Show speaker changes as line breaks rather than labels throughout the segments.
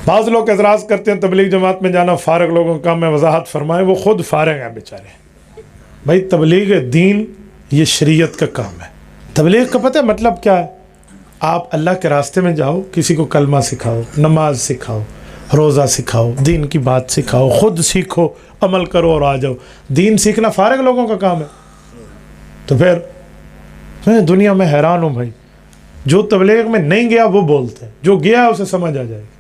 بعض لوگ اعتراض کرتے ہیں تبلیغ جماعت میں جانا فارغ لوگوں کا کام ہے، وضاحت فرمائیں، وہ خود فارغ ہیں بیچارے. بھائی تبلیغ دین یہ شریعت کا کام ہے. تبلیغ کا پتہ ہے مطلب کیا ہے؟ آپ اللہ کے راستے میں جاؤ، کسی کو کلمہ سکھاؤ، نماز سکھاؤ، روزہ سکھاؤ، دین کی بات سکھاؤ، خود سیکھو، عمل کرو اور آ جاؤ. دین سیکھنا فارغ لوگوں کا کام ہے. تو پھر میں دنیا میں حیران ہوں بھائی، جو تبلیغ میں نہیں گیا وہ بولتے ہیں، جو گیا اسے سمجھ آ جائے گی.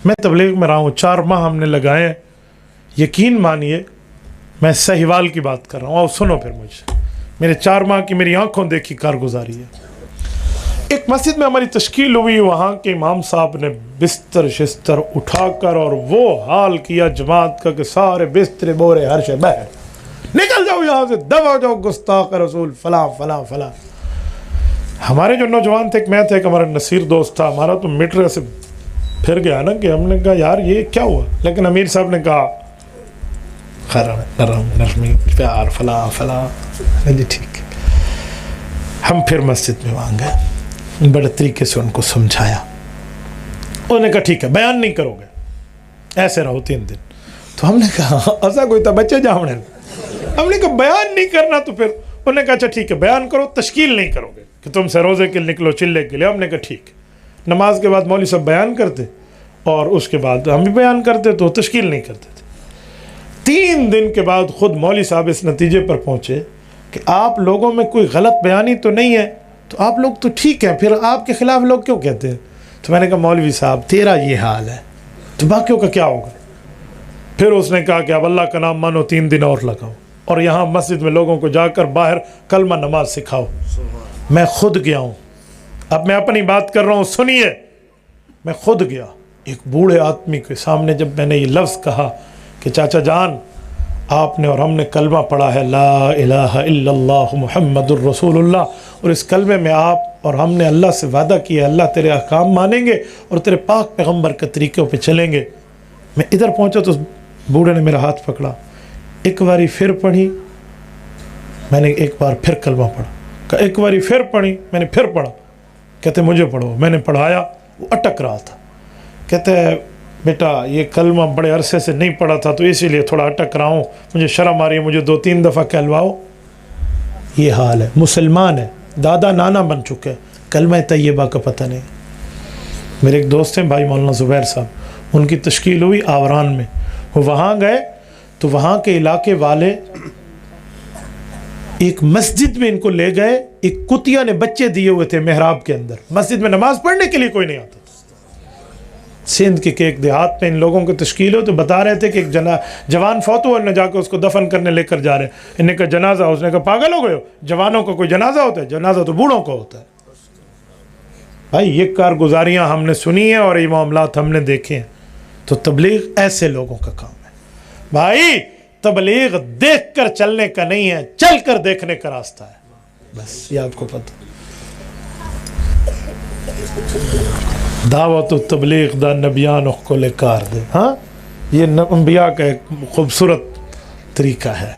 میں تبلیغ میں رہا ہوں، 4 ماہ ہم نے لگائے ہیں. یقین مانیے میں سہیوال کی بات کر رہا ہوں، اور سنو پھر مجھ سے، میرے 4 ماہ کی میری آنکھوں دیکھی کارگزاری ہے. ایک مسجد میں ہماری تشکیل ہوئی، وہاں کے امام صاحب نے بستر شستر اٹھا کر اور وہ حال کیا جماعت کا کہ سارے بستر بورے ہر شے باہر، نکل جاؤ یہاں سے، دبا جاؤ گستاخ رسول فلاں فلاں فلاں. ہمارے جو نوجوان تھے، ایک میں تھے، ایک ہمارا نصیر دوست تھا، ہمارا تو میٹر سے پھر گیا نا کہ ہم نے کہا یار یہ کیا ہوا. لیکن امیر صاحب نے کہا نرم نرمی پیار فلاں فلاں. جی ٹھیک ہے. ہم پھر مسجد میں وہاں گئے، بڑے طریقے سے ان کو سمجھایا. انہوں نے کہا ٹھیک ہے بیان نہیں کرو گے، ایسے رہو 3 دن. تو ہم نے کہا ایسا کوئی تھا بچے جاؤنے، ہم نے کہا بیان نہیں کرنا. تو پھر انہوں نے کہا اچھا ٹھیک ہے بیان کرو، تشکیل نہیں کرو گے کہ تم سے روزے کے نکلو چلے کے لیے. ہم نے کہا ٹھیک. نماز کے بعد مولوی صاحب بیان کرتے اور اس کے بعد ہم بھی بیان کرتے، تو تشکیل نہیں کرتے تھے. 3 دن کے بعد خود مولوی صاحب اس نتیجے پر پہنچے کہ آپ لوگوں میں کوئی غلط بیانی تو نہیں ہے، تو آپ لوگ تو ٹھیک ہیں، پھر آپ کے خلاف لوگ کیوں کہتے ہیں؟ تو میں نے کہا مولوی صاحب تیرا یہ حال ہے تو باقیوں کا کیا ہوگا؟ پھر اس نے کہا کہ اب اللہ کا نام مانو، 3 دن اور لگاؤ، اور یہاں مسجد میں لوگوں کو جا کر باہر کلمہ نماز سکھاؤ. میں خود گیا ہوں، اب میں اپنی بات کر رہا ہوں، سنیے. میں خود گیا، ایک بوڑھے آدمی کے سامنے جب میں نے یہ لفظ کہا کہ چاچا جان آپ نے اور ہم نے کلمہ پڑھا ہے لا الہ الا اللہ محمد الرسول اللہ، اور اس کلمے میں آپ اور ہم نے اللہ سے وعدہ کیا اللہ تیرے احکام مانیں گے اور تیرے پاک پیغمبر کے طریقوں پہ چلیں گے. میں ادھر پہنچا تو بوڑھے نے میرا ہاتھ پکڑا، ایک باری پھر پڑھی، میں نے ایک بار پھر کلمہ پڑھا، کہ ایک باری پھر پڑھی، میں نے پھر پڑھا. کہتے مجھے پڑھو. میں نے پڑھایا، وہ اٹک رہا تھا. کہتے ہیں بیٹا یہ کلمہ بڑے عرصے سے نہیں پڑھا تھا تو اسی لیے تھوڑا اٹک رہا ہوں، مجھے شرم آ رہی ہے، مجھے 2-3 دفعہ کہلواؤ. یہ حال ہے. مسلمان ہے، دادا نانا بن چکے، کلمہ طیبہ کا پتہ نہیں. میرے ایک دوست ہیں بھائی مولانا زبیر صاحب، ان کی تشکیل ہوئی آوران میں. وہ وہاں گئے تو وہاں کے علاقے والے ایک مسجد میں ان کو لے گئے. ایک کتیا نے بچے دیے ہوئے تھے محراب کے اندر، مسجد میں نماز پڑھنے کے لیے کوئی نہیں آتا. سندھ کے ایک دیہات میں ان لوگوں کو تشکیل ہو تو بتا رہے تھے کہ ایک جوان فوت ہوا، انہیں جا کے اس کو دفن کرنے لے کر جا رہے ہیں. انہیں کہا جنازہ، اس نے کہا پاگل ہو گئے ہو، جوانوں کا کوئی جنازہ ہوتا ہے؟ جنازہ تو بوڑھوں کا ہوتا ہے. بھائی یہ کارگزاریاں ہم نے سنی ہیں اور یہ معاملات ہم نے دیکھے ہیں. تو تبلیغ ایسے لوگوں کا کام ہے. بھائی تبلیغ دیکھ کر چلنے کا نہیں ہے، چل کر دیکھنے کا راستہ ہے. بس یہ آپ کو پتہ. دعوت و تبلیغ دا نبیان کو لے کار دے. ہاں یہ انبیاء کا ایک خوبصورت طریقہ ہے.